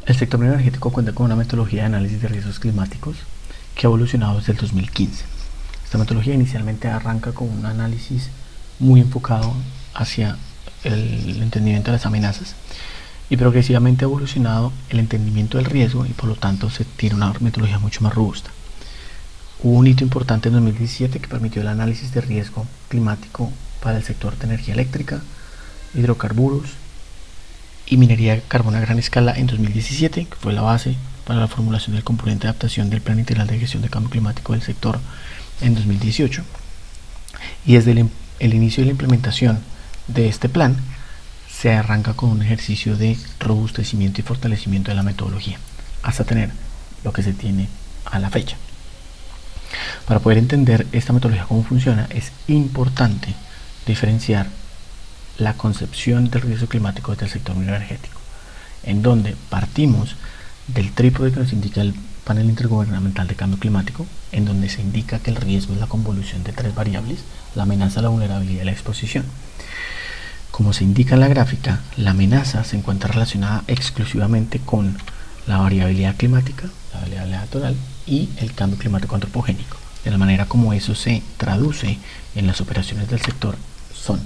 El sector energético cuenta con una metodología de análisis de riesgos climáticos que ha evolucionado desde el 2015. Esta metodología inicialmente arranca con un análisis muy enfocado hacia el entendimiento de las amenazas y progresivamente ha evolucionado el entendimiento del riesgo y por lo tanto se tiene una metodología mucho más robusta. Hubo un hito importante en 2017 que permitió el análisis de riesgo climático para el sector de energía eléctrica, hidrocarburos y minería de carbón a gran escala en 2017, que fue la base para la formulación del componente de adaptación del Plan Integral de Gestión de Cambio Climático del sector en 2018. Y desde el inicio de la implementación de este plan se arranca con un ejercicio de robustecimiento y fortalecimiento de la metodología hasta tener lo que se tiene a la fecha. Para poder entender esta metodología cómo funciona, es importante diferenciar la concepción del riesgo climático desde el sector energético, en donde partimos del trípode que nos indica el panel intergubernamental de cambio climático, en donde se indica que el riesgo es la convolución de tres variables: la amenaza, la vulnerabilidad y la exposición. Como se indica en la gráfica, la amenaza se encuentra relacionada exclusivamente con la variabilidad climática, la variabilidad natural y el cambio climático antropogénico. De la manera como eso se traduce en las operaciones del sector son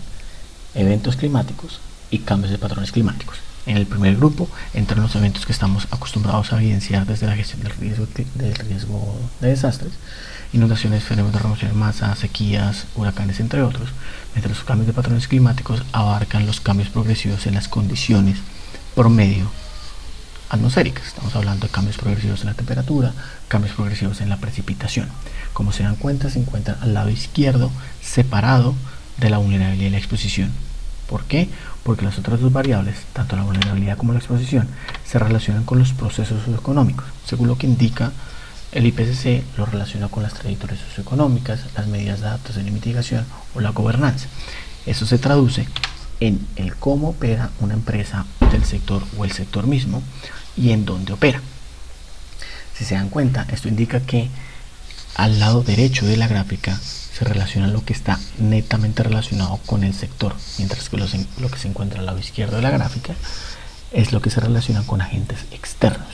eventos climáticos y cambios de patrones climáticos. En el primer grupo entran los eventos que estamos acostumbrados a evidenciar desde la gestión del riesgo de desastres: inundaciones, fenómenos de remoción en masa, sequías, huracanes, entre otros, mientras los cambios de patrones climáticos abarcan los cambios progresivos en las condiciones promedio atmosféricas. Estamos hablando de cambios progresivos en la temperatura, cambios progresivos en la precipitación. Como se dan cuenta, se encuentran al lado izquierdo, separado de la vulnerabilidad y la exposición. ¿Por qué? Porque las otras dos variables, tanto la vulnerabilidad como la exposición, se relacionan con los procesos socioeconómicos. Según lo que indica el IPCC, lo relaciona con las trayectorias socioeconómicas, las medidas de adaptación y mitigación o la gobernanza. Eso se traduce en el cómo opera una empresa del sector o el sector mismo y en dónde opera. Si se dan cuenta, esto indica que al lado derecho de la gráfica se relaciona lo que está netamente relacionado con el sector, mientras que lo que se encuentra al lado izquierdo de la gráfica es lo que se relaciona con agentes externos.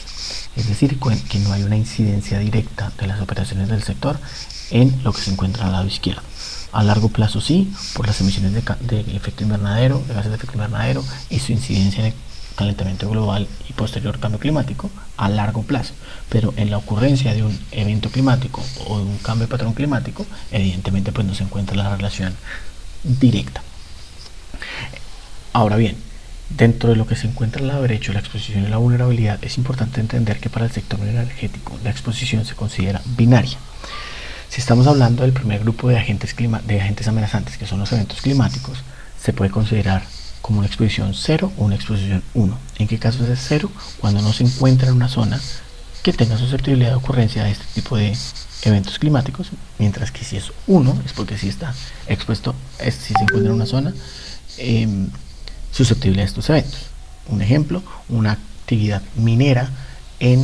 Es decir, que no hay una incidencia directa de las operaciones del sector en lo que se encuentra al lado izquierdo. A largo plazo sí, por las emisiones de efecto invernadero, de gases de efecto invernadero y su incidencia en el calentamiento global y posterior cambio climático a largo plazo, pero en la ocurrencia de un evento climático o de un cambio de patrón climático, evidentemente pues no se encuentra la relación directa. Ahora bien, dentro de lo que se encuentra al lado derecho, la exposición y la vulnerabilidad, es importante entender que para el sector energético la exposición se considera binaria. Si estamos hablando del primer grupo de agentes amenazantes, que son los eventos climáticos, se puede considerar como una exposición 0 o una exposición 1. ¿En qué caso es 0? Cuando no se encuentra en una zona que tenga susceptibilidad de ocurrencia de este tipo de eventos climáticos, mientras que si es 1 es porque sí está expuesto, si se encuentra en una zona susceptible a estos eventos. Un ejemplo, una actividad minera en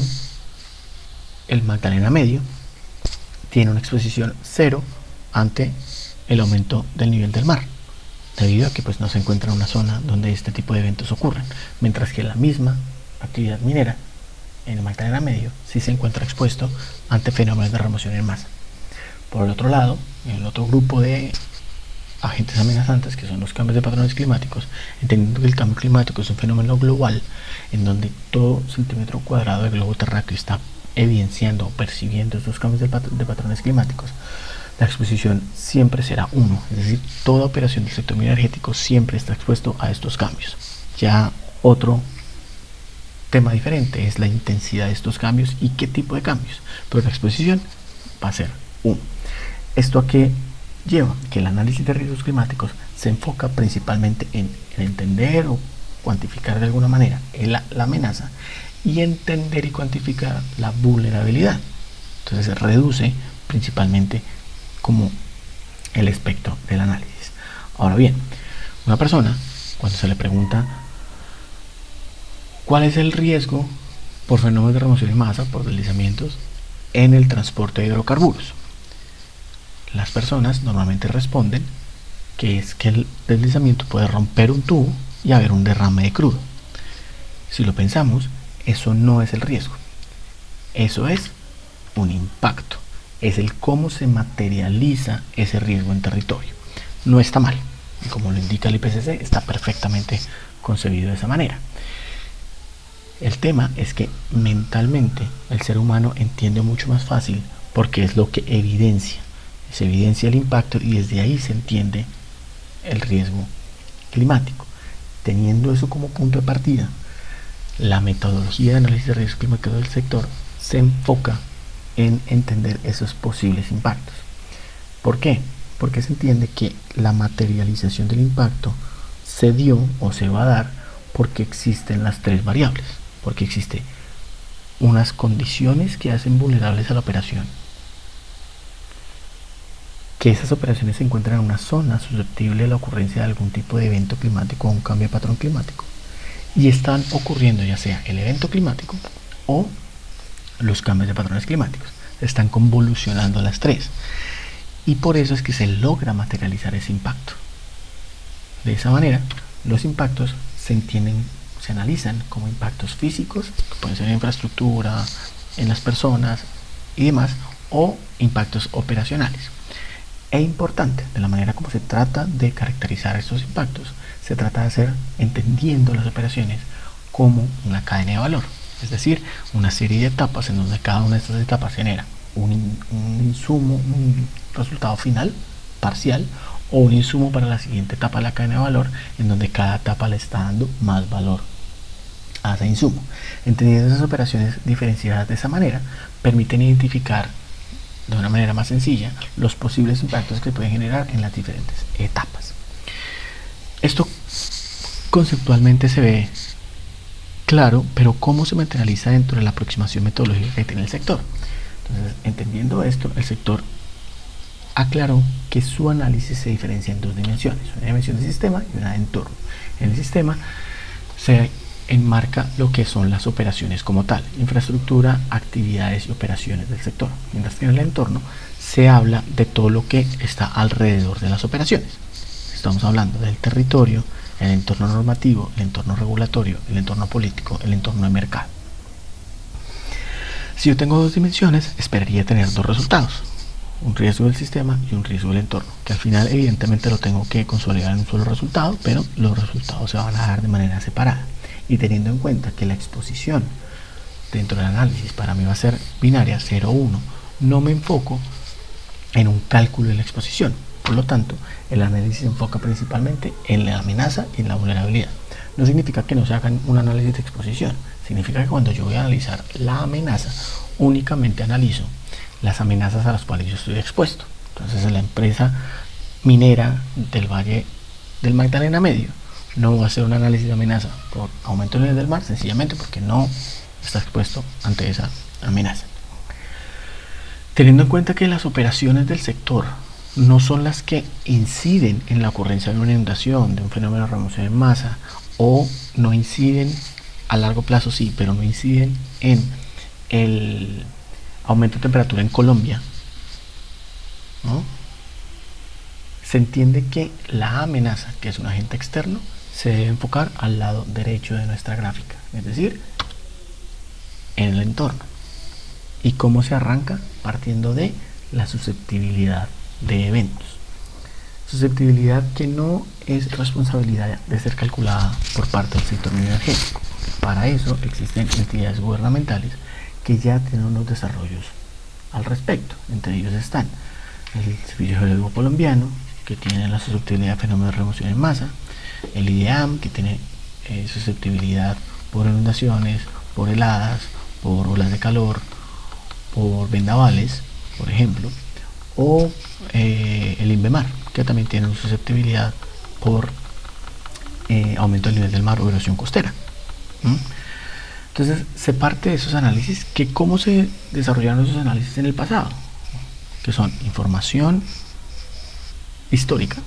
el Magdalena Medio tiene una exposición 0 ante el aumento del nivel del mar, debido a que pues no se encuentra en una zona donde este tipo de eventos ocurren, mientras que la misma actividad minera en el Magdalena Medio sí se encuentra expuesto ante fenómenos de remoción en masa. Por el otro lado, en el otro grupo de agentes amenazantes, que son los cambios de patrones climáticos, entendiendo que el cambio climático es un fenómeno global en donde todo centímetro cuadrado del globo terráqueo está evidenciando o percibiendo estos cambios de patrones climáticos, la exposición siempre será 1, es decir, toda operación del sector energético siempre está expuesto a estos cambios. Ya otro tema diferente es la intensidad de estos cambios y qué tipo de cambios, pero la exposición va a ser 1. ¿Esto a qué lleva? Que el análisis de riesgos climáticos se enfoca principalmente en entender o cuantificar de alguna manera la amenaza y entender y cuantificar la vulnerabilidad. Entonces se reduce principalmente como el espectro del análisis. Ahora bien, una persona, cuando se le pregunta cuál es el riesgo por fenómenos de remoción en masa, por deslizamientos en el transporte de hidrocarburos, las personas normalmente responden que es que el deslizamiento puede romper un tubo y haber un derrame de crudo. Si lo pensamos, eso no es el riesgo. Eso es un impacto. Es el cómo se materializa ese riesgo en territorio. No está mal. Y como lo indica el IPCC, está perfectamente concebido de esa manera. El tema es que mentalmente el ser humano entiende mucho más fácil porque es lo que evidencia. Se evidencia el impacto y desde ahí se entiende el riesgo climático. Teniendo eso como punto de partida, la metodología de análisis de riesgo climático del sector se enfoca en entender esos posibles impactos. ¿Por qué? Porque se entiende que la materialización del impacto se dio o se va a dar porque existen las tres variables, porque existen unas condiciones que hacen vulnerables a la operación, que esas operaciones se encuentran en una zona susceptible de la ocurrencia de algún tipo de evento climático o un cambio de patrón climático, y están ocurriendo ya sea el evento climático o los cambios de patrones climáticos. Están convolucionando las tres y por eso es que se logra materializar ese impacto. De esa manera, los impactos se entienden, se analizan como impactos físicos, que pueden ser en infraestructura, en las personas y demás, o impactos operacionales. Es importante, de la manera como se trata de caracterizar estos impactos, se trata de hacer entendiendo las operaciones como una cadena de valor, es decir, una serie de etapas en donde cada una de estas etapas genera un insumo, un resultado final, parcial, o un insumo para la siguiente etapa de la cadena de valor, en donde cada etapa le está dando más valor a ese insumo. Entendiendo esas operaciones diferenciadas de esa manera, permiten identificar de una manera más sencilla los posibles impactos que pueden generar en las diferentes etapas. Esto conceptualmente se ve claro, pero ¿cómo se materializa dentro de la aproximación metodológica que tiene el sector? Entonces, entendiendo esto, el sector aclaró que su análisis se diferencia en dos dimensiones, una dimensión de sistema y una de entorno. En el sistema se enmarca lo que son las operaciones como tal, infraestructura, actividades y operaciones del sector, mientras que en el entorno se habla de todo lo que está alrededor de las operaciones. Estamos hablando del territorio, el entorno normativo, el entorno regulatorio, el entorno político, el entorno de mercado. Si yo tengo dos dimensiones, esperaría tener dos resultados, un riesgo del sistema y un riesgo del entorno, que al final evidentemente lo tengo que consolidar en un solo resultado, pero los resultados se van a dar de manera separada. Y teniendo en cuenta que la exposición dentro del análisis para mí va a ser binaria 0 o 1, no me enfoco en un cálculo de la exposición. Por lo tanto, el análisis se enfoca principalmente en la amenaza y en la vulnerabilidad. No significa que no se haga un análisis de exposición, significa que cuando yo voy a analizar la amenaza, únicamente analizo las amenazas a las cuales yo estoy expuesto. Entonces, la empresa minera del Valle del Magdalena Medio no va a hacer un análisis de amenaza por aumento del nivel del mar, sencillamente porque no está expuesto ante esa amenaza. Teniendo en cuenta que las operaciones del sector no son las que inciden en la ocurrencia de una inundación, de un fenómeno de remoción en masa, o no inciden a largo plazo, sí, pero no inciden en el aumento de temperatura en Colombia, ¿no? Se entiende que la amenaza, que es un agente externo, se debe enfocar al lado derecho de nuestra gráfica, es decir, en el entorno. ¿Y cómo se arranca? Partiendo de la susceptibilidad de eventos. Susceptibilidad que no es responsabilidad de ser calculada por parte del sector energético. Para eso existen entidades gubernamentales que ya tienen unos desarrollos al respecto. Entre ellos están el Servicio Geológico Colombiano, que tiene la susceptibilidad de fenómenos de remoción en masa, el IDEAM, que tiene susceptibilidad por inundaciones, por heladas, por olas de calor, por vendavales, por ejemplo, o el INVEMAR, que también tiene una susceptibilidad por aumento del nivel del mar o erosión costera. Entonces se parte de esos análisis, que cómo se desarrollaron esos análisis en el pasado, que son información histórica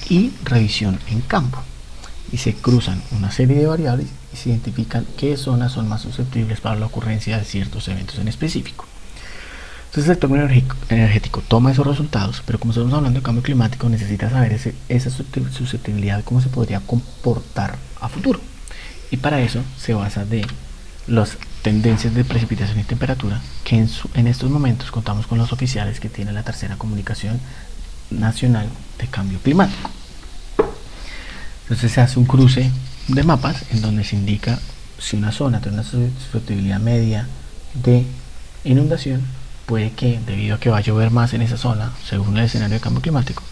y revisión en campo, y se cruzan una serie de variables y se identifican qué zonas son más susceptibles para la ocurrencia de ciertos eventos en específico. Entonces el sector energético toma esos resultados, pero como estamos hablando de cambio climático, necesita saber esa susceptibilidad, cómo se podría comportar a futuro, y para eso se basa de las tendencias de precipitación y temperatura, que en estos momentos contamos con los oficiales que tiene la tercera comunicación nacional de cambio climático. Entonces se hace un cruce de mapas en donde se indica si una zona tiene una susceptibilidad media de inundación, puede que debido a que va a llover más en esa zona, según el escenario de cambio climático,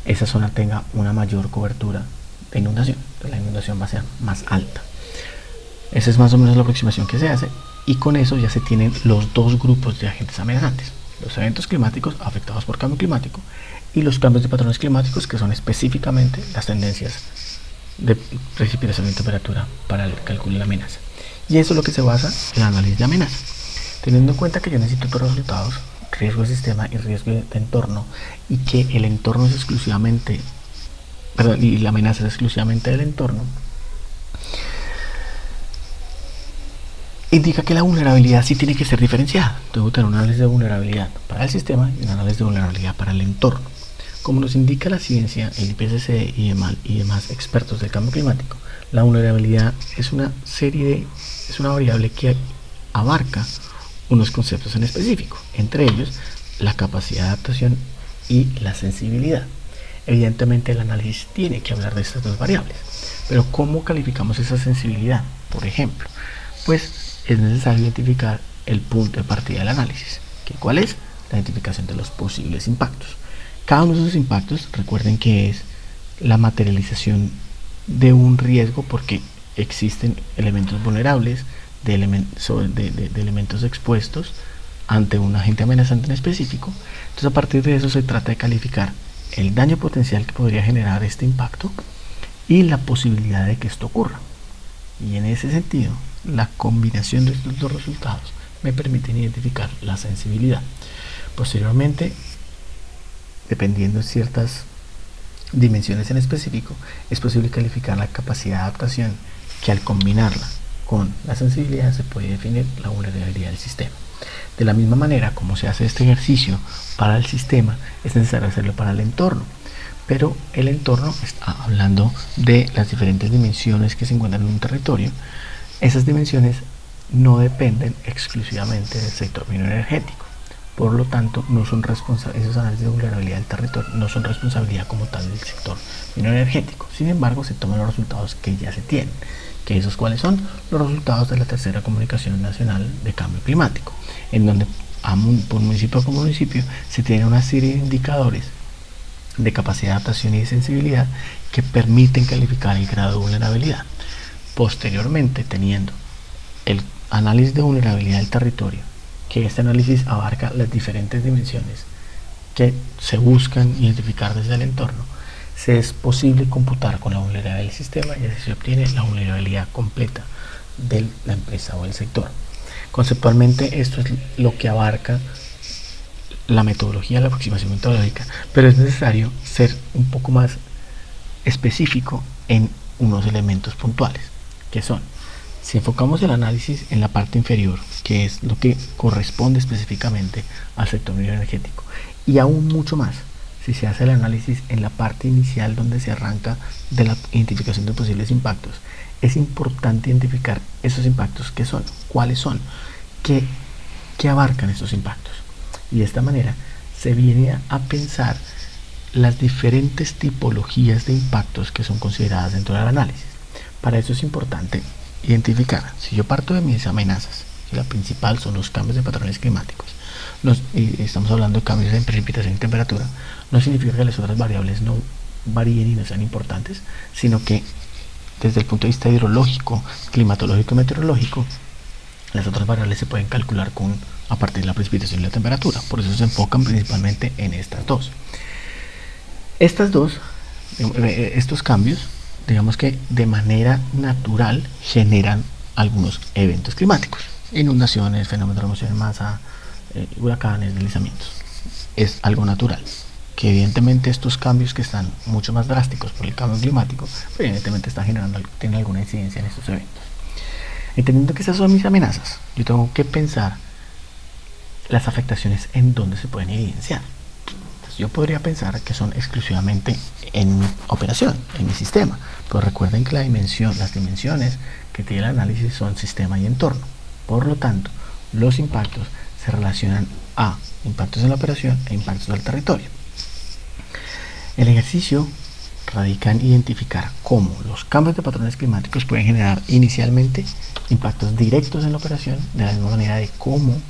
esa zona tenga una mayor cobertura de inundación. Entonces la inundación va a ser más alta. Esa es más o menos la aproximación que se hace, y con eso ya se tienen los dos grupos de agentes amenazantes: los eventos climáticos afectados por cambio climático y los cambios de patrones climáticos, que son específicamente las tendencias de precipitación y temperatura para el cálculo de la amenaza. Y eso es lo que se basa en el análisis de amenaza, teniendo en cuenta que yo necesito dos resultados: riesgo de sistema y riesgo de entorno, y que el entorno es exclusivamente, y la amenaza es exclusivamente del entorno. Indica que la vulnerabilidad sí tiene que ser diferenciada. Tengo que tener un análisis de vulnerabilidad para el sistema y un análisis de vulnerabilidad para el entorno. Como nos indica la ciencia, el IPCC y demás expertos del cambio climático, la vulnerabilidad es una variable que abarca unos conceptos en específico, entre ellos la capacidad de adaptación y la sensibilidad. Evidentemente el análisis tiene que hablar de estas dos variables, pero ¿cómo calificamos esa sensibilidad? Por ejemplo, pues es necesario identificar el punto de partida del análisis, ¿cuál es? La identificación de los posibles impactos. Cada uno de esos impactos, recuerden que es la materialización de un riesgo, porque existen elementos vulnerables de elementos expuestos ante un agente amenazante en específico. Entonces, a partir de eso se trata de calificar el daño potencial que podría generar este impacto y la posibilidad de que esto ocurra. Y en ese sentido, la combinación de estos dos resultados me permiten identificar la sensibilidad. Posteriormente, dependiendo de ciertas dimensiones en específico, es posible calificar la capacidad de adaptación, que al combinarla con la sensibilidad se puede definir la vulnerabilidad del sistema. De la misma manera como se hace este ejercicio para el sistema, es necesario hacerlo para el entorno. Pero el entorno está hablando de las diferentes dimensiones que se encuentran en un territorio. Esas dimensiones no dependen exclusivamente del sector minero energético. Por lo tanto, no son esos análisis de vulnerabilidad del territorio no son responsabilidad como tal del sector minero energético. Sin embargo, se toman los resultados que ya se tienen. ¿Que esos cuáles son? Los resultados de la tercera comunicación nacional de cambio climático, en donde por municipio como municipio se tiene una serie de indicadores de capacidad de adaptación y de sensibilidad que permiten calificar el grado de vulnerabilidad. Posteriormente, teniendo el análisis de vulnerabilidad del territorio, que este análisis abarca las diferentes dimensiones que se buscan identificar desde el entorno, se es posible computar con la vulnerabilidad del sistema, y así se obtiene la vulnerabilidad completa de la empresa o el sector. Conceptualmente, esto es lo que abarca la metodología, la aproximación metodológica, pero es necesario ser un poco más específico en unos elementos puntuales, que son: si enfocamos el análisis en la parte inferior, que es lo que corresponde específicamente al sector minero energético, y aún mucho más si se hace el análisis en la parte inicial donde se arranca de la identificación de posibles impactos, es importante identificar esos impactos, qué son, cuáles son, qué abarcan estos impactos. Y de esta manera se viene a pensar las diferentes tipologías de impactos que son consideradas dentro del análisis. Para eso es importante identificar: si yo parto de mis amenazas, que la principal son los cambios de patrones climáticos, y estamos hablando de cambios en precipitación y temperatura, no significa que las otras variables no varíen y no sean importantes, sino que desde el punto de vista hidrológico, climatológico y meteorológico, las otras variables se pueden calcular a partir de la precipitación y la temperatura. Por eso se enfocan principalmente en estas dos. Estos cambios, digamos que de manera natural generan algunos eventos climáticos: inundaciones, fenómenos de remoción en masa, huracanes, deslizamientos. Es algo natural, que evidentemente estos cambios, que están mucho más drásticos por el cambio climático, pues evidentemente tienen alguna incidencia en estos eventos. Entendiendo que esas son mis amenazas, yo tengo que pensar las afectaciones en donde se pueden evidenciar. Entonces, yo podría pensar que son exclusivamente en mi operación, en mi sistema, pero recuerden que las dimensiones que tiene el análisis son sistema y entorno. Por lo tanto, los impactos se relacionan a impactos en la operación e impactos del territorio. El ejercicio radica en identificar cómo los cambios de patrones climáticos pueden generar inicialmente impactos directos en la operación, de la misma manera de cómo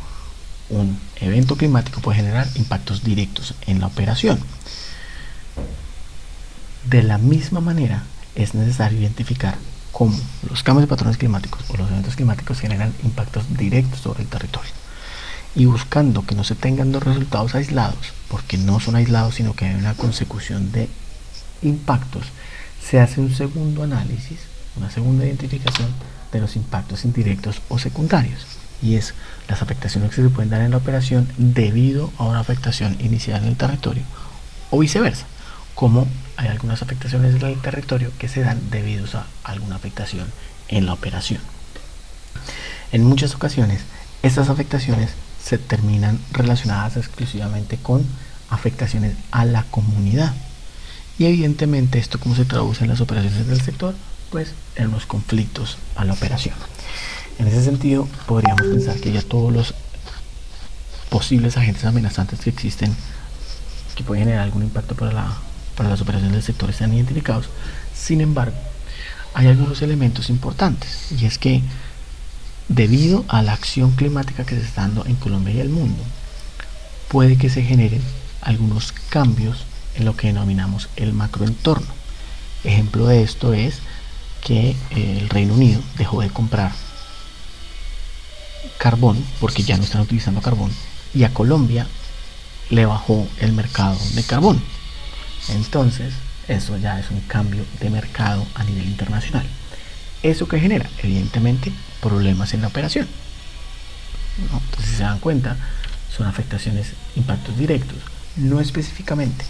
un evento climático puede generar impactos directos en la operación. De la misma manera, es necesario identificar cómo los cambios de patrones climáticos o los eventos climáticos generan impactos directos sobre el territorio. Y buscando que no se tengan dos resultados aislados, porque no son aislados, sino que hay una consecución de impactos, se hace un segundo análisis, una segunda identificación de los impactos indirectos o secundarios, y es las afectaciones que se pueden dar en la operación debido a una afectación inicial en el territorio, o viceversa, como hay algunas afectaciones en el territorio que se dan debido a alguna afectación en la operación. En muchas ocasiones, estas afectaciones se terminan relacionadas exclusivamente con afectaciones a la comunidad. Y evidentemente esto, como se traduce en las operaciones del sector, pues en los conflictos a la operación. En ese sentido, podríamos pensar que ya todos los posibles agentes amenazantes que existen, que pueden generar algún impacto para las operaciones del sector, están identificados. Sin embargo, hay algunos elementos importantes, y es que debido a la acción climática que se está dando en Colombia y el mundo, puede que se generen algunos cambios en lo que denominamos el macroentorno. Ejemplo de esto es que el Reino Unido dejó de comprar carbón porque ya no están utilizando carbón, y a Colombia le bajó el mercado de carbón. Entonces, eso ya es un cambio de mercado a nivel internacional. ¿Eso que genera? Evidentemente, problemas en la operación, ¿no? Entonces, si se dan cuenta, son afectaciones, impactos directos, no específicamente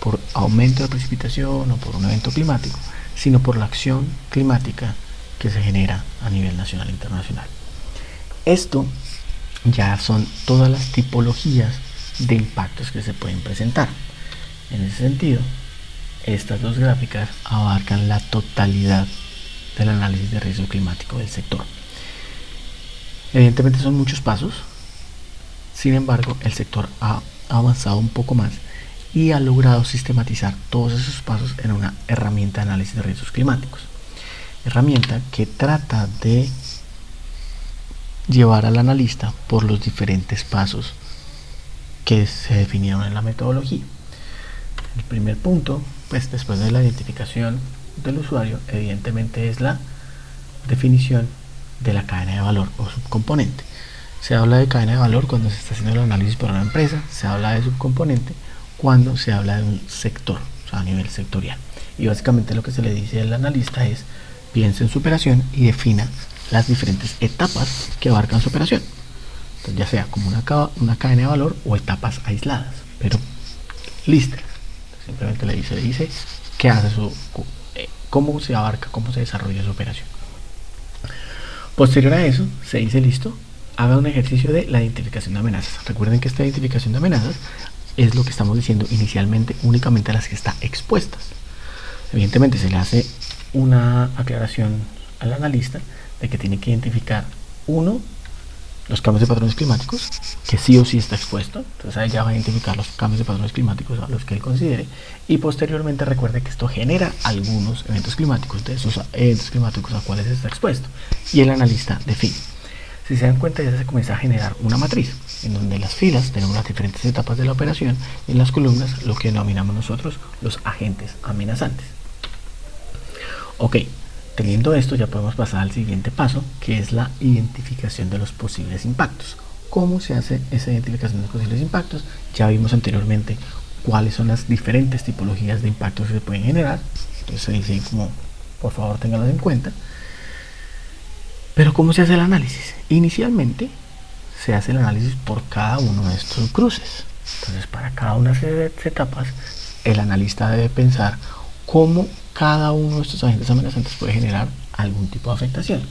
por aumento de precipitación o por un evento climático, sino por la acción climática que se genera a nivel nacional e internacional. Esto ya son todas las tipologías de impactos que se pueden presentar. En ese sentido, estas dos gráficas abarcan la totalidad del análisis de riesgo climático del sector. Evidentemente son muchos pasos, sin embargo, el sector ha avanzado un poco más y ha logrado sistematizar todos esos pasos en una herramienta de análisis de riesgos climáticos. Herramienta que trata de llevar al analista por los diferentes pasos que se definieron en la metodología. El primer punto, pues después de la identificación del usuario, evidentemente es la definición de la cadena de valor o subcomponente. Se habla de cadena de valor cuando se está haciendo el análisis para una empresa, se habla de subcomponente cuando se habla de un sector, o sea, a nivel sectorial. Y básicamente lo que se le dice al analista es: piense en su operación y defina las diferentes etapas que abarcan su operación. Entonces, ya sea como una cadena de valor o etapas aisladas, pero listas. Simplemente le dice qué hace cómo se abarca, cómo se desarrolla su operación. Posterior a eso, se dice: listo, haga un ejercicio de la identificación de amenazas. Recuerden que esta identificación de amenazas es lo que estamos diciendo inicialmente, únicamente a las que están expuestas. Evidentemente se le hace una aclaración al analista de que tiene que identificar, uno, los cambios de patrones climáticos, que sí o sí está expuesto. Entonces ahí ya va a identificar los cambios de patrones climáticos a los que él considere, y posteriormente recuerde que esto genera algunos eventos climáticos, de esos eventos climáticos a cuales está expuesto, y el analista define. Si se dan cuenta, ya se comienza a generar una matriz en donde en las filas tenemos las diferentes etapas de la operación y en las columnas lo que denominamos nosotros los agentes amenazantes. Ok, teniendo esto, ya podemos pasar al siguiente paso, que es la identificación de los posibles impactos. ¿Cómo se hace esa identificación de los posibles impactos? Ya vimos anteriormente cuáles son las diferentes tipologías de impactos que se pueden generar. Entonces se dice como, por favor, ténganlos en cuenta. Pero ¿cómo se hace el análisis? Inicialmente se hace el análisis por cada uno de estos cruces. Entonces, para cada una de estas etapas, el analista debe pensar cómo cada uno de estos agentes amenazantes puede generar algún tipo de afectación.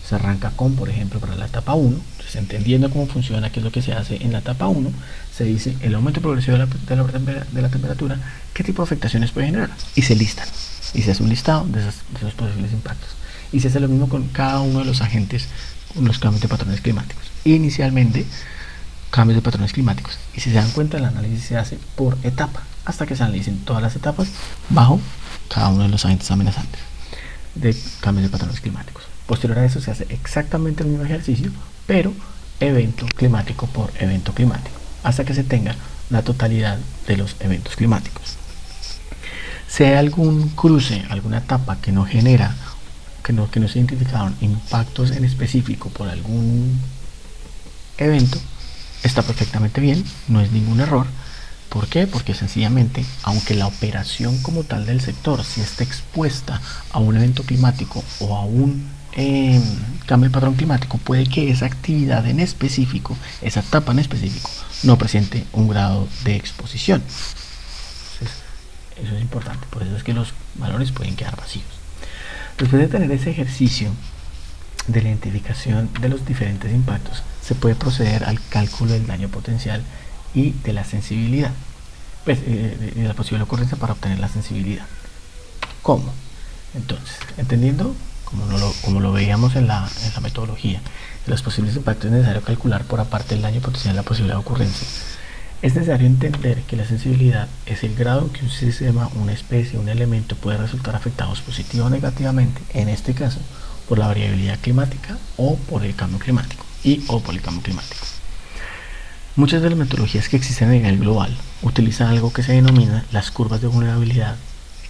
Se arranca con, por ejemplo, para la etapa 1, entonces entendiendo cómo funciona, qué es lo que se hace en la etapa 1, se dice el aumento progresivo de la temperatura, qué tipo de afectaciones puede generar, y se listan, y se hace un listado de esos posibles impactos. Y se hace lo mismo con cada uno de los agentes los cambios de patrones climáticos. Inicialmente, cambios de patrones climáticos. Y si se dan cuenta, el análisis se hace por etapa, hasta que se analicen todas las etapas bajo cada uno de los agentes amenazantes de cambios de patrones climáticos. Posterior a eso se hace exactamente el mismo ejercicio, pero evento climático por evento climático, hasta que se tenga la totalidad de los eventos climáticos. Si hay algún cruce, alguna etapa que no genera, que no se identificaron impactos en específico por algún evento, está perfectamente bien, no es ningún error. ¿Por qué? Porque sencillamente, aunque la operación como tal del sector si esté expuesta a un evento climático o a un cambio de patrón climático, puede que esa actividad en específico, esa etapa en específico, no presente un grado de exposición. Entonces, eso es importante, por eso es que los valores pueden quedar vacíos. Después de tener ese ejercicio de la identificación de los diferentes impactos, se puede proceder al cálculo del daño potencial y de la sensibilidad, pues, de la posible ocurrencia para obtener la sensibilidad. ¿Cómo? Entonces, entendiendo, como lo veíamos en la metodología, los posibles impactos es necesario calcular por aparte del daño potencial y la posibilidad de ocurrencia. Es necesario entender que la sensibilidad es el grado en que un sistema, una especie, un elemento puede resultar afectados positiva o negativamente, en este caso, por la variabilidad climática o por el cambio climático o por el cambio climático. Muchas de las metodologías que existen a nivel global utilizan algo que se denomina las curvas de vulnerabilidad,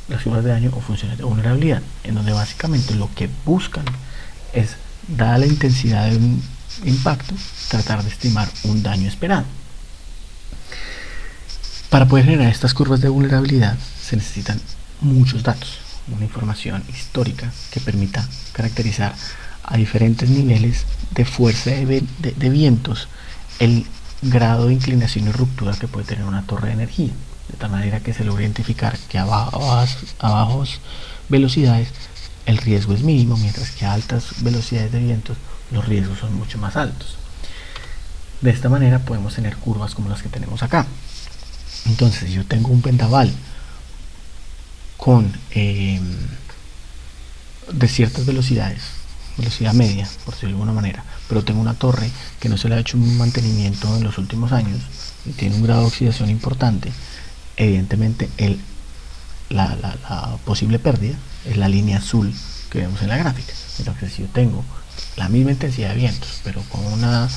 las curvas de daño o funciones de vulnerabilidad, en donde básicamente lo que buscan es, dada la intensidad de un impacto, tratar de estimar un daño esperado. Para poder generar estas curvas de vulnerabilidad se necesitan muchos datos, una información histórica que permita caracterizar a diferentes niveles de fuerza de vientos el grado de inclinación y ruptura que puede tener una torre de energía, de tal manera que se logra identificar que a bajas velocidades el riesgo es mínimo, mientras que a altas velocidades de vientos los riesgos son mucho más altos. De esta manera podemos tener curvas como las que tenemos acá. Entonces, si yo tengo un vendaval con de ciertas velocidades, velocidad media, por decirlo de alguna manera, pero tengo una torre que no se le ha hecho un mantenimiento en los últimos años y tiene un grado de oxidación importante, evidentemente la posible pérdida es la línea azul que vemos en la gráfica. Entonces, si yo tengo la misma intensidad de vientos, pero con una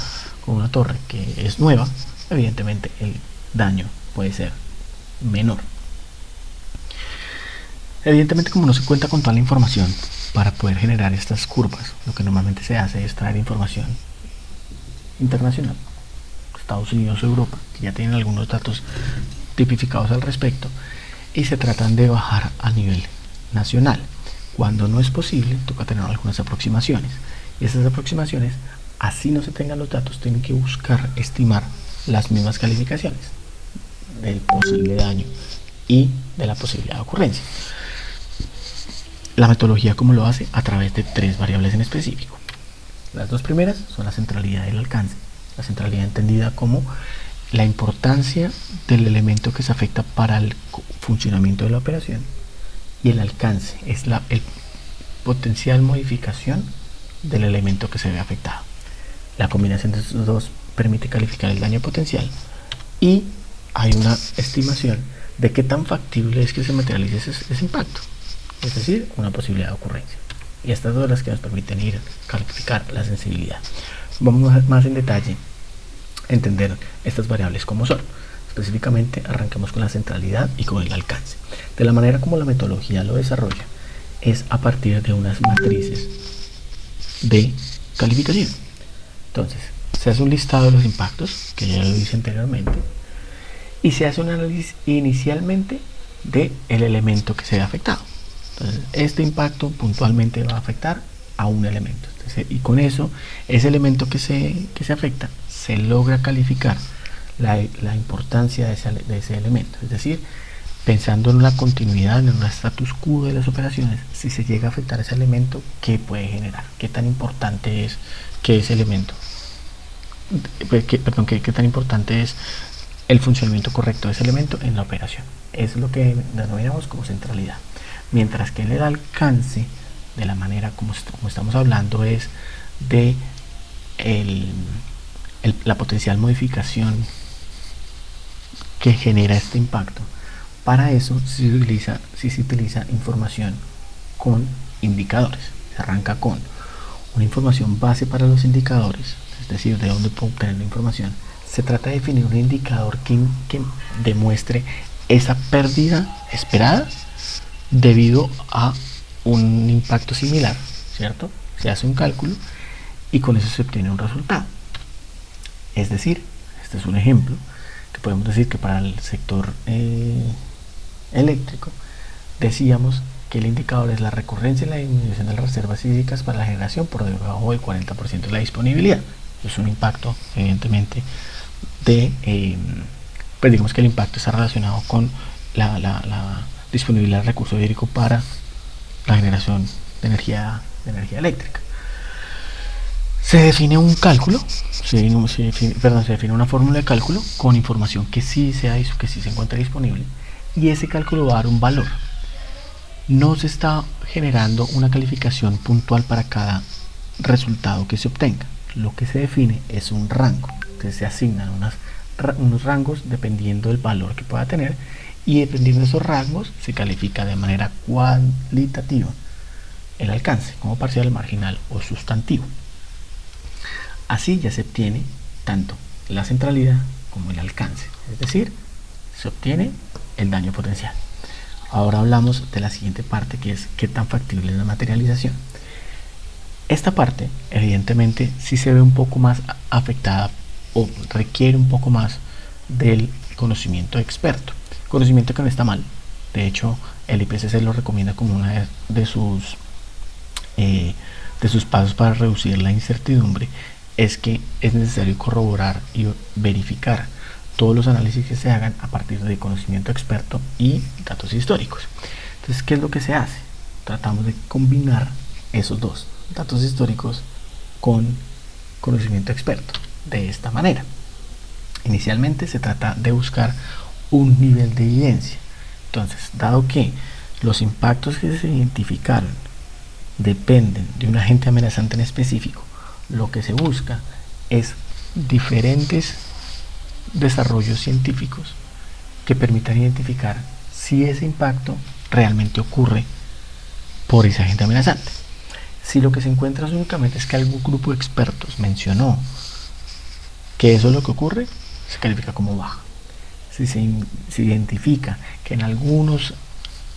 torre que es nueva, evidentemente el daño puede ser menor. Evidentemente, como no se cuenta con toda la información para poder generar estas curvas, lo que normalmente se hace es traer información internacional, Estados Unidos o Europa, que ya tienen algunos datos tipificados al respecto, y se tratan de bajar a nivel nacional. Cuando no es posible, toca tener algunas aproximaciones, y esas aproximaciones, así no se tengan los datos, tienen que buscar estimar las mismas calificaciones del posible daño y de la posibilidad de ocurrencia. La metodología, como lo hace, a través de tres variables en específico. Las dos primeras son la centralidad y el alcance. La centralidad entendida como la importancia del elemento que se afecta para el funcionamiento de la operación, y el alcance es el potencial modificación del elemento que se ve afectado. La combinación de estos dos permite calificar el daño potencial, y hay una estimación de qué tan factible es que se materialice ese impacto, es decir, una posibilidad de ocurrencia. Y estas dos son las que nos permiten calificar la sensibilidad. Vamos más en detalle a entender estas variables como son. Específicamente, arranquemos con la centralidad y con el alcance. De la manera como la metodología lo desarrolla es a partir de unas matrices de calificación. Entonces, se hace un listado de los impactos, que ya lo hice anteriormente, y se hace un análisis inicialmente del elemento que se ve afectado. Entonces, este impacto puntualmente va a afectar a un elemento. Entonces, y con eso, ese elemento que se afecta, se logra calificar la importancia de ese elemento. Es decir, pensando en la continuidad, en un status quo de las operaciones, si se llega a afectar ese elemento, ¿qué puede generar? ¿Qué tan importante es que ese elemento? ¿Qué tan importante es el funcionamiento correcto de ese elemento en la operación? Es lo que denominamos como centralidad. Mientras que el alcance, de la manera como estamos hablando, es de la potencial modificación que genera este impacto. Para eso sí se utiliza información con indicadores. Se arranca con una información base para los indicadores, es decir, de dónde puedo obtener la información. Se trata de definir un indicador que demuestre esa pérdida esperada debido a un impacto similar, ¿cierto? Se hace un cálculo y con eso se obtiene un resultado. Es decir, este es un ejemplo que podemos decir que para el sector eléctrico decíamos que el indicador es la recurrencia y la disminución de las reservas hídricas para la generación por debajo del 40% de la disponibilidad. Es un impacto, evidentemente, pues digamos que el impacto está relacionado con la disponibilidad del recurso hídrico para la generación de energía eléctrica. Se define un cálculo, se define una fórmula de cálculo con información que sí se encuentra disponible, y ese cálculo va a dar un valor. No se está generando una calificación puntual para cada resultado que se obtenga. Lo que se define es un rango. Entonces se asignan unos rangos dependiendo del valor que pueda tener, y dependiendo de esos rangos se califica de manera cualitativa el alcance como parcial, marginal o sustantivo. Así ya se obtiene tanto la centralidad como el alcance, es decir, se obtiene el daño potencial. Ahora hablamos de la siguiente parte, que es qué tan factible es la materialización. Esta parte evidentemente sí se ve un poco más afectada o requiere un poco más del conocimiento experto, conocimiento que no está mal. De hecho, el IPCC lo recomienda como una de sus pasos para reducir la incertidumbre, es que es necesario corroborar y verificar todos los análisis que se hagan a partir de conocimiento experto y datos históricos. Entonces, ¿qué es lo que se hace? Tratamos de combinar esos dos, datos históricos con conocimiento experto, de esta manera. Inicialmente se trata de buscar un nivel de evidencia. Entonces, dado que los impactos que se identificaron dependen de un agente amenazante en específico, lo que se busca es diferentes desarrollos científicos que permitan identificar si ese impacto realmente ocurre por ese agente amenazante. Si lo que se encuentra únicamente es que algún grupo de expertos mencionó que eso es lo que ocurre, se califica como baja. Si se identifica que en algunos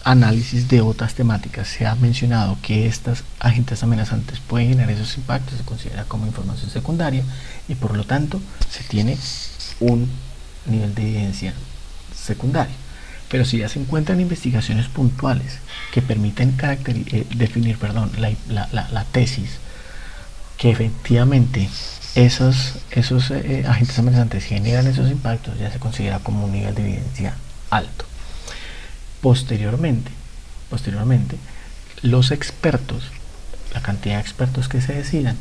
análisis de otras temáticas se ha mencionado que estos agentes amenazantes pueden generar esos impactos, se considera como información secundaria y por lo tanto se tiene un nivel de evidencia secundario. Pero si ya se encuentran investigaciones puntuales que permiten definir la tesis que efectivamente esos agentes amenazantes generan esos impactos, ya se considera como un nivel de evidencia alto. Posteriormente, los expertos, la cantidad de expertos que se decidan,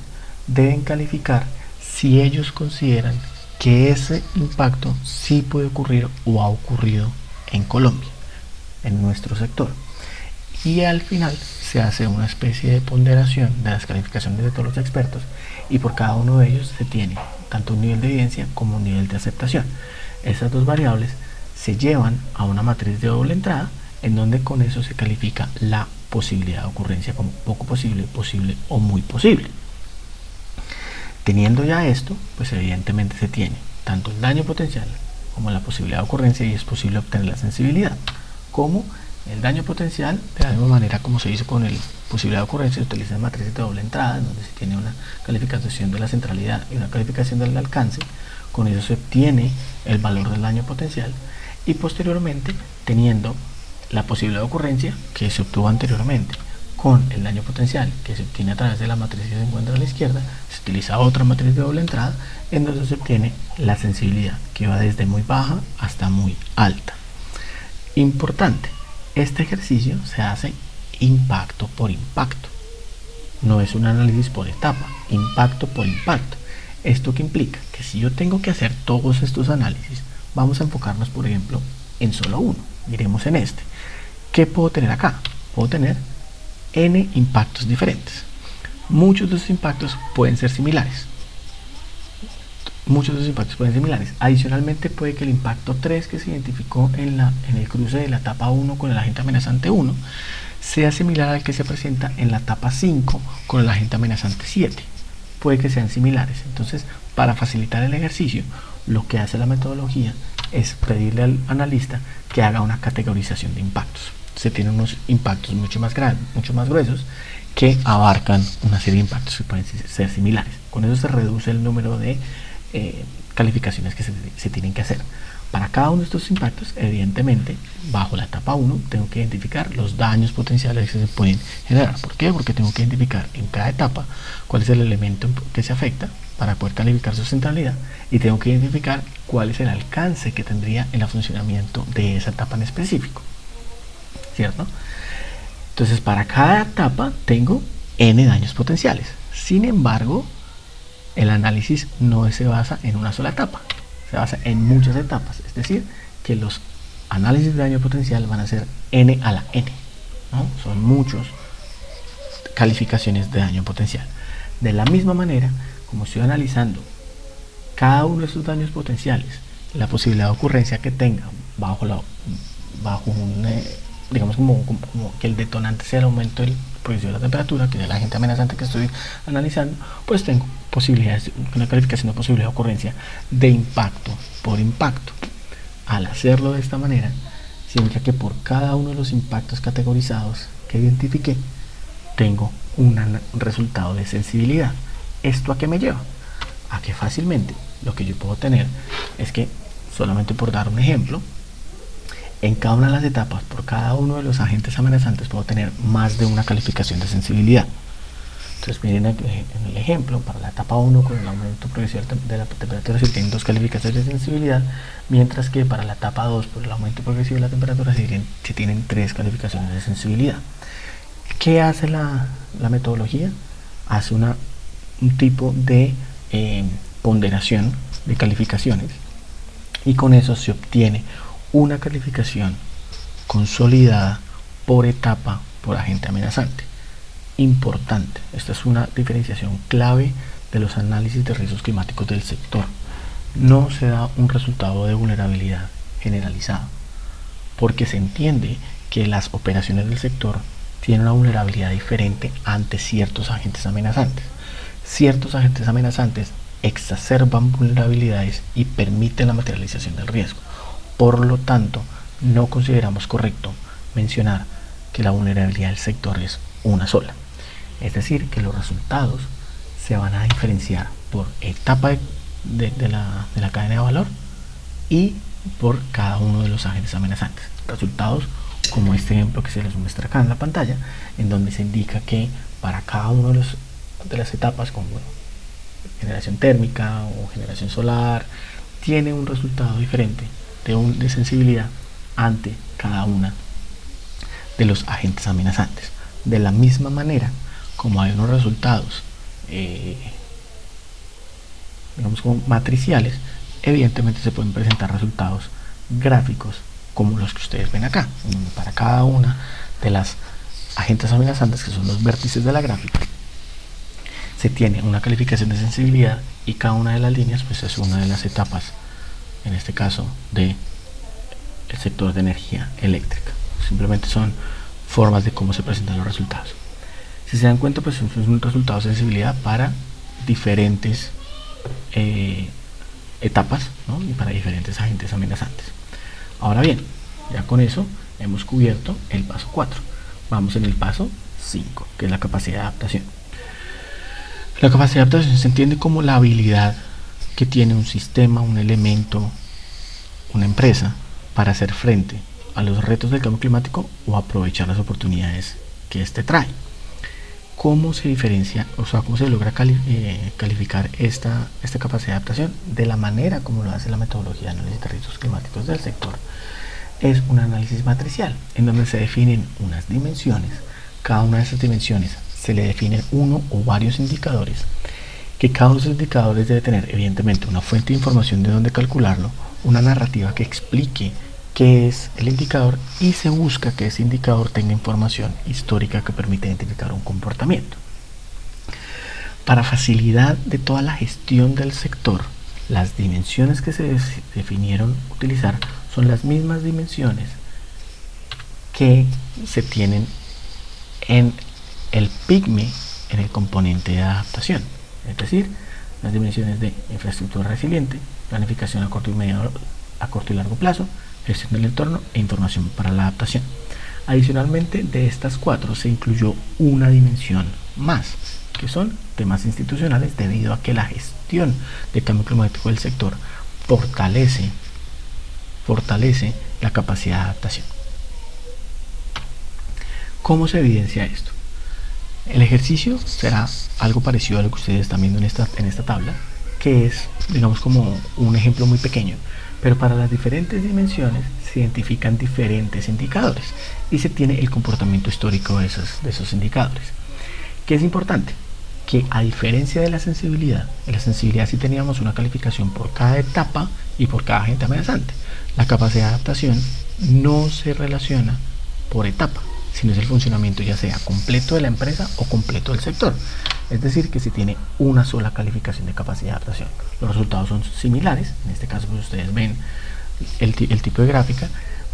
deben calificar si ellos consideran que ese impacto sí puede ocurrir o ha ocurrido en Colombia, en nuestro sector. Y al final se hace una especie de ponderación de las calificaciones de todos los expertos, y por cada uno de ellos se tiene tanto un nivel de evidencia como un nivel de aceptación. Esas dos variables se llevan a una matriz de doble entrada, en donde con eso se califica la posibilidad de ocurrencia como poco posible, posible o muy posible. Teniendo ya esto, pues evidentemente se tiene tanto el daño potencial como la posibilidad de ocurrencia, y es posible obtener la sensibilidad. Como el daño potencial, de la misma manera como se hizo con la posibilidad de ocurrencia, se utilizan matrices de doble entrada, donde se tiene una calificación de la centralidad y una calificación del alcance. Con eso se obtiene el valor del daño potencial, y posteriormente, teniendo la posibilidad de ocurrencia que se obtuvo anteriormente con el daño potencial que se obtiene a través de la matriz que se encuentra a la izquierda, se utiliza otra matriz de doble entrada, en donde se obtiene la sensibilidad, que va desde muy baja hasta muy alta. Importante, este ejercicio se hace impacto por impacto, no es un análisis por etapa, impacto por impacto. ¿Esto qué implica? Que si yo tengo que hacer todos estos análisis, vamos a enfocarnos, por ejemplo, en solo uno. Miremos en este. ¿Qué puedo tener acá? Puedo tener n impactos diferentes. Muchos de estos impactos pueden ser similares, muchos de los impactos pueden ser similares. Adicionalmente, puede que el impacto 3 que se identificó en el cruce de la etapa 1 con el agente amenazante 1 sea similar al que se presenta en la etapa 5 con el agente amenazante 7. Puede que sean similares. Entonces, para facilitar el ejercicio, lo que hace la metodología es pedirle al analista que haga una categorización de impactos. Se tienen unos impactos mucho más grandes, mucho más gruesos, que abarcan una serie de impactos que pueden ser similares. Con eso se reduce el número de calificaciones que se tienen que hacer. Para cada uno de estos impactos, evidentemente, bajo la etapa 1, tengo que identificar los daños potenciales que se pueden generar. ¿Por qué? Porque tengo que identificar en cada etapa cuál es el elemento que se afecta para poder calificar su centralidad, y tengo que identificar cuál es el alcance que tendría en el funcionamiento de esa etapa en específico. ¿Cierto? Entonces, para cada etapa tengo n daños potenciales. Sin embargo, el análisis no se basa en una sola etapa, se basa en muchas etapas. Es decir, que los análisis de daño potencial van a ser n a la n, ¿no? Son muchas calificaciones de daño potencial. De la misma manera, como estoy analizando cada uno de estos daños potenciales, la posibilidad de ocurrencia que tenga bajo un digamos como que el detonante sea el aumento del progresivo de la temperatura, que es el agente amenazante que estoy analizando, pues tengo posibilidades, una calificación de posibilidad de ocurrencia de impacto por impacto. Al hacerlo de esta manera, significa que por cada uno de los impactos categorizados que identifiqué, tengo un resultado de sensibilidad. ¿Esto a qué me lleva? A que fácilmente lo que yo puedo tener es que, solamente por dar un ejemplo, en cada una de las etapas, por cada uno de los agentes amenazantes, puedo tener más de una calificación de sensibilidad. Entonces, miren en el ejemplo, para la etapa 1 con el aumento progresivo de la temperatura se tienen 2 calificaciones de sensibilidad, mientras que para la etapa 2 por el aumento progresivo de la temperatura se tienen 3 calificaciones de sensibilidad. ¿Qué hace la metodología? Hace un tipo de ponderación de calificaciones, y con eso se obtiene una calificación consolidada por etapa por agente amenazante. Importante, esta es una diferenciación clave de los análisis de riesgos climáticos del sector. No se da un resultado de vulnerabilidad generalizado, porque se entiende que las operaciones del sector tienen una vulnerabilidad diferente ante ciertos agentes amenazantes. Ciertos agentes amenazantes exacerban vulnerabilidades y permiten la materialización del riesgo. Por lo tanto, no consideramos correcto mencionar que la vulnerabilidad del sector es una sola. Es decir, que los resultados se van a diferenciar por etapa de la cadena de valor y por cada uno de los agentes amenazantes. Resultados como este ejemplo que se les muestra acá en la pantalla, en donde se indica que para cada uno de las etapas, como generación térmica o generación solar, tiene un resultado diferente de sensibilidad ante cada una de los agentes amenazantes. De la misma manera, como hay unos resultados digamos como matriciales, evidentemente se pueden presentar resultados gráficos como los que ustedes ven acá, donde para cada una de las agentes amenazantes, que son los vértices de la gráfica, se tiene una calificación de sensibilidad, y cada una de las líneas pues es una de las etapas, en este caso del sector de energía eléctrica. Simplemente son formas de cómo se presentan los resultados. Si se dan cuenta, pues es un resultado de sensibilidad para diferentes etapas, ¿no? Y para diferentes agentes amenazantes. Ahora bien, ya con eso hemos cubierto el paso 4. Vamos en el paso 5, que es la capacidad de adaptación. La capacidad de adaptación se entiende como la habilidad que tiene un sistema, un elemento, una empresa para hacer frente a los retos del cambio climático o aprovechar las oportunidades que éste trae. ¿Cómo se diferencia, o sea, cómo se logra calificar esta capacidad de adaptación? De la manera como lo hace la metodología de análisis de riesgos climáticos del sector. Es un análisis matricial, en donde se definen unas dimensiones. Cada una de esas dimensiones se le define uno o varios indicadores, que cada uno de esos indicadores debe tener evidentemente una fuente de información de dónde calcularlo, una narrativa que explique qué es el indicador, y se busca que ese indicador tenga información histórica que permita identificar un comportamiento. Para facilidad de toda la gestión del sector, las dimensiones que se definieron utilizar son las mismas dimensiones que se tienen en el PYGME, en el componente de adaptación, es decir, las dimensiones de infraestructura resiliente, planificación a corto y largo plazo, gestión del entorno e información para la adaptación. Adicionalmente, de estas 4 se incluyó una dimensión más, que son temas institucionales, debido a que la gestión de cambio climático del sector fortalece la capacidad de adaptación. ¿Cómo se evidencia esto? El ejercicio será algo parecido a lo que ustedes están viendo en esta tabla, que es, digamos, como un ejemplo muy pequeño, pero para las diferentes dimensiones se identifican diferentes indicadores y se tiene el comportamiento histórico de esos indicadores. ¿Qué es importante? Que a diferencia de la sensibilidad, en la sensibilidad sí teníamos una calificación por cada etapa y por cada agente amenazante. La capacidad de adaptación no se relaciona por etapa, sino es el funcionamiento ya sea completo de la empresa o completo del sector. Es decir, que se tiene una sola calificación de capacidad de adaptación. Los resultados son similares, en este caso pues ustedes ven el tipo de gráfica,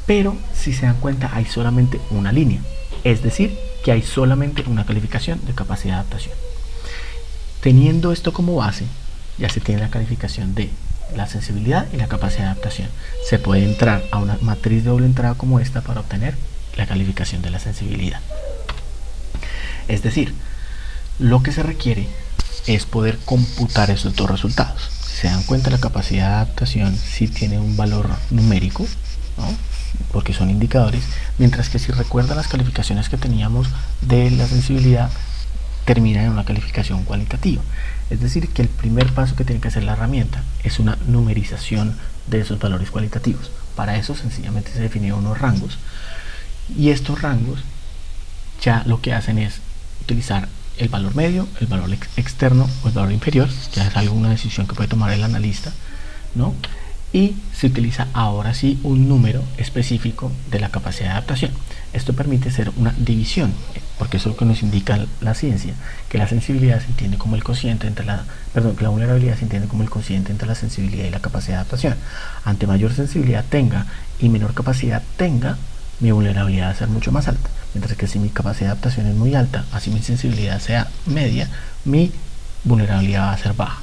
pero si se dan cuenta hay solamente una línea, es decir, que hay solamente una calificación de capacidad de adaptación. Teniendo esto como base, ya se tiene la calificación de la sensibilidad y la capacidad de adaptación. Se puede entrar a una matriz de doble entrada como esta para obtener la calificación de la sensibilidad. Es decir, lo que se requiere es poder computar esos dos resultados. Si se dan cuenta, la capacidad de adaptación sí tiene un valor numérico, ¿no? Porque son indicadores, mientras que si recuerdan las calificaciones que teníamos de la sensibilidad terminan en una calificación cualitativa. Es decir, que el primer paso que tiene que hacer la herramienta es una numerización de esos valores cualitativos. Para eso sencillamente se definieron unos rangos, y estos rangos ya lo que hacen es utilizar el valor medio, el valor externo o el valor inferior. Ya es alguna decisión que puede tomar el analista, ¿no? Y se utiliza ahora sí un número específico de la capacidad de adaptación. Esto permite hacer una división, porque eso es lo que nos indica la ciencia, que la sensibilidad se entiende como el cociente entre que la vulnerabilidad se entiende como el cociente entre la sensibilidad y la capacidad de adaptación. Ante mayor sensibilidad tenga y menor capacidad tenga, mi vulnerabilidad va a ser mucho más alta, mientras que si mi capacidad de adaptación es muy alta, así mi sensibilidad sea media, mi vulnerabilidad va a ser baja.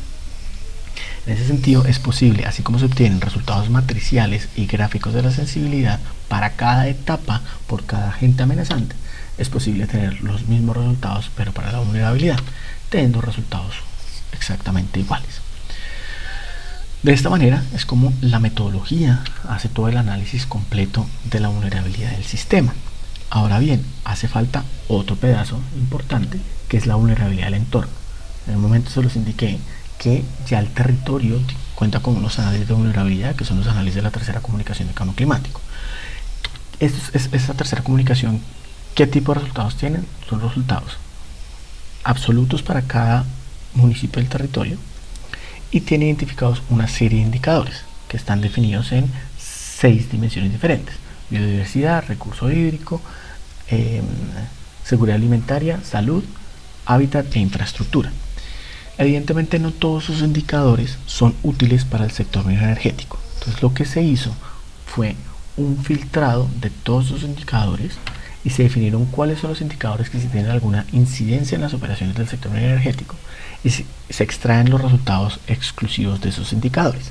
En ese sentido es posible, así como se obtienen resultados matriciales y gráficos de la sensibilidad para cada etapa por cada agente amenazante, es posible tener los mismos resultados pero para la vulnerabilidad, teniendo resultados exactamente iguales. De esta manera es como la metodología hace todo el análisis completo de la vulnerabilidad del sistema. Ahora bien, hace falta otro pedazo importante, que es la vulnerabilidad del entorno. En el momento se los indiqué que ya el territorio cuenta con unos análisis de vulnerabilidad, que son los análisis de la tercera comunicación de cambio climático. Esta tercera comunicación, ¿qué tipo de resultados tienen? Son resultados absolutos para cada municipio del territorio, y tiene identificados una serie de indicadores que están definidos en 6 dimensiones diferentes: biodiversidad, recurso hídrico, seguridad alimentaria, salud, hábitat e infraestructura. Evidentemente no todos esos indicadores son útiles para el sector energético. Entonces lo que se hizo fue un filtrado de todos esos indicadores y se definieron cuáles son los indicadores que sí tienen alguna incidencia en las operaciones del sector energético, y se extraen los resultados exclusivos de esos indicadores.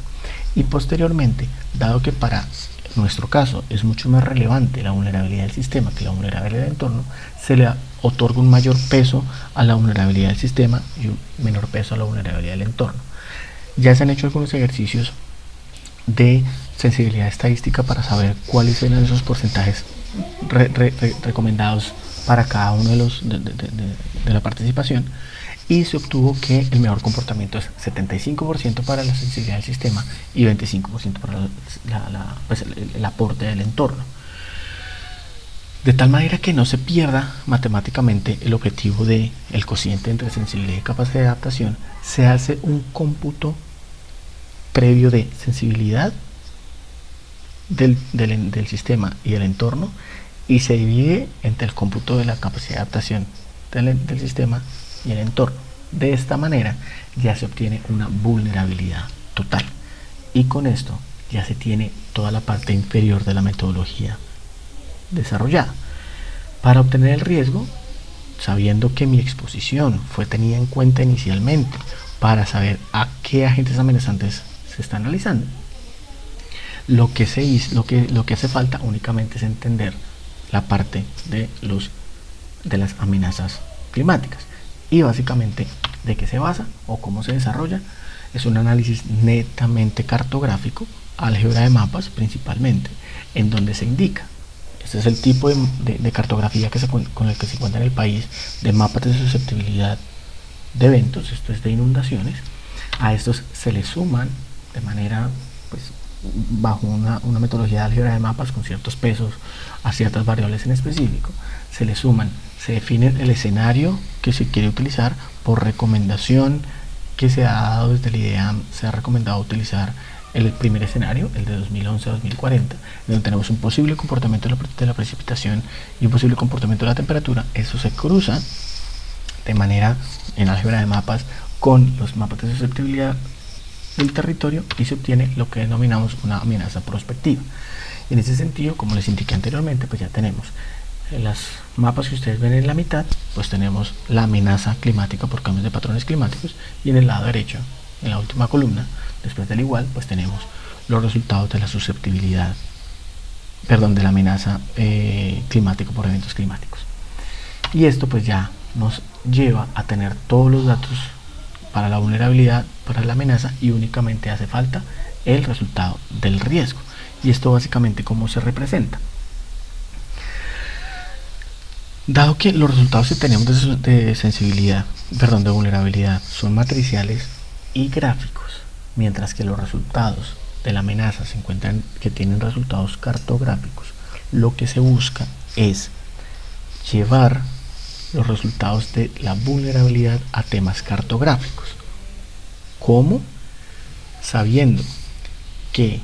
Y posteriormente, dado que para nuestro caso es mucho más relevante la vulnerabilidad del sistema que la vulnerabilidad del entorno, se le otorga un mayor peso a la vulnerabilidad del sistema y un menor peso a la vulnerabilidad del entorno. Ya se han hecho algunos ejercicios de sensibilidad estadística para saber cuáles eran esos porcentajes recomendados para cada uno de la participación, y se obtuvo que el mejor comportamiento es 75% para la sensibilidad del sistema y 25% para el aporte del entorno. De tal manera que no se pierda matemáticamente el objetivo del cociente entre sensibilidad y capacidad de adaptación, se hace un cómputo previo de sensibilidad del sistema y el entorno, y se divide entre el cómputo de la capacidad de adaptación del sistema y el entorno. De esta manera ya se obtiene una vulnerabilidad total. Y con esto ya se tiene toda la parte inferior de la metodología desarrollada. Para obtener el riesgo, sabiendo que mi exposición fue tenida en cuenta inicialmente para saber a qué agentes amenazantes se está analizando, lo que hace falta únicamente es entender la parte de las amenazas climáticas. Y básicamente, ¿de qué se basa o cómo se desarrolla? Es un análisis netamente cartográfico, álgebra de mapas principalmente, en donde se indica, este es el tipo de cartografía con el que se encuentra en el país, de mapas de susceptibilidad de eventos, esto es de inundaciones. A estos se le suman de manera, pues, bajo una metodología de álgebra de mapas con ciertos pesos a ciertas variables en específico, se le suman, se define el escenario que se quiere utilizar. Por recomendación que se ha dado desde el IDEAM, se ha recomendado utilizar el primer escenario, el de 2011 a 2040, donde tenemos un posible comportamiento de la precipitación y un posible comportamiento de la temperatura. Eso se cruza de manera en álgebra de mapas con los mapas de susceptibilidad del territorio y se obtiene lo que denominamos una amenaza prospectiva. En ese sentido, como les indiqué anteriormente, pues ya tenemos en los mapas que ustedes ven en la mitad, pues tenemos la amenaza climática por cambios de patrones climáticos, y en el lado derecho, en la última columna, después del igual, pues tenemos los resultados de la susceptibilidad, de la amenaza climática por eventos climáticos. Y esto pues ya nos lleva a tener todos los datos para la vulnerabilidad, para la amenaza, y únicamente hace falta el resultado del riesgo. Y esto básicamente cómo se representa. Dado que los resultados que tenemos de vulnerabilidad son matriciales y gráficos, mientras que los resultados de la amenaza se encuentran que tienen resultados cartográficos, lo que se busca es llevar los resultados de la vulnerabilidad a temas cartográficos. ¿Cómo? Sabiendo que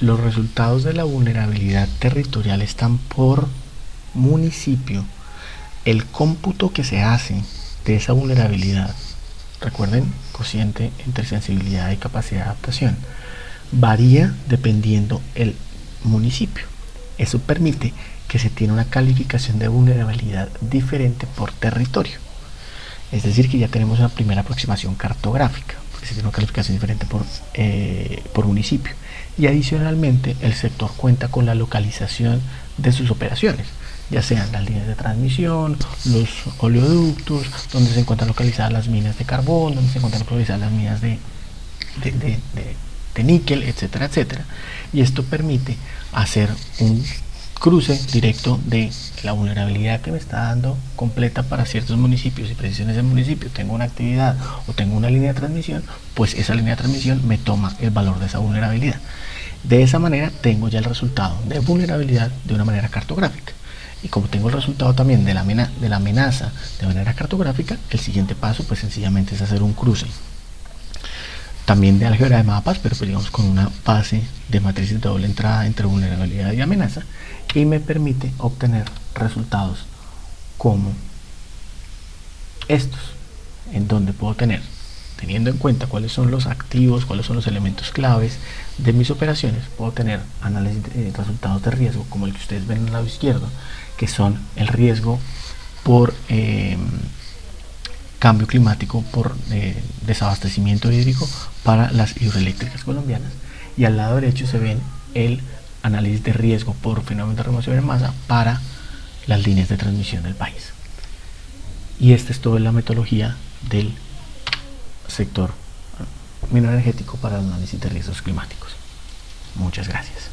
los resultados de la vulnerabilidad territorial están por municipio, el cómputo que se hace de esa vulnerabilidad, recuerden, cociente entre sensibilidad y capacidad de adaptación, varía dependiendo el municipio. Eso permite que se tiene una calificación de vulnerabilidad diferente por territorio. Es decir, que ya tenemos una primera aproximación cartográfica, porque se tiene una calificación diferente por municipio. Y adicionalmente, el sector cuenta con la localización de sus operaciones, ya sean las líneas de transmisión, los oleoductos, donde se encuentran localizadas las minas de carbón, donde se encuentran localizadas las minas de níquel, etcétera, etcétera. Y esto permite hacer un cruce directo de la vulnerabilidad que me está dando completa para ciertos municipios, y precisiones del municipio tengo una actividad o tengo una línea de transmisión, pues esa línea de transmisión me toma el valor de esa vulnerabilidad. De esa manera tengo ya el resultado de vulnerabilidad de una manera cartográfica. Y como tengo el resultado también de la amenaza de manera cartográfica, el siguiente paso pues sencillamente es hacer un cruce también de álgebra de mapas, pero pues digamos con una base de matrices de doble entrada entre vulnerabilidad y amenaza, y me permite obtener resultados como estos, en donde puedo tener, teniendo en cuenta cuáles son los activos, cuáles son los elementos claves de mis operaciones, puedo tener análisis de resultados de riesgo como el que ustedes ven en el lado izquierdo, que son el riesgo por cambio climático, por desabastecimiento hídrico para las hidroeléctricas colombianas, y al lado derecho se ven el análisis de riesgo por fenómeno de remoción en masa para las líneas de transmisión del país. Y esta es toda la metodología del sector minero energético para el análisis de riesgos climáticos. Muchas gracias.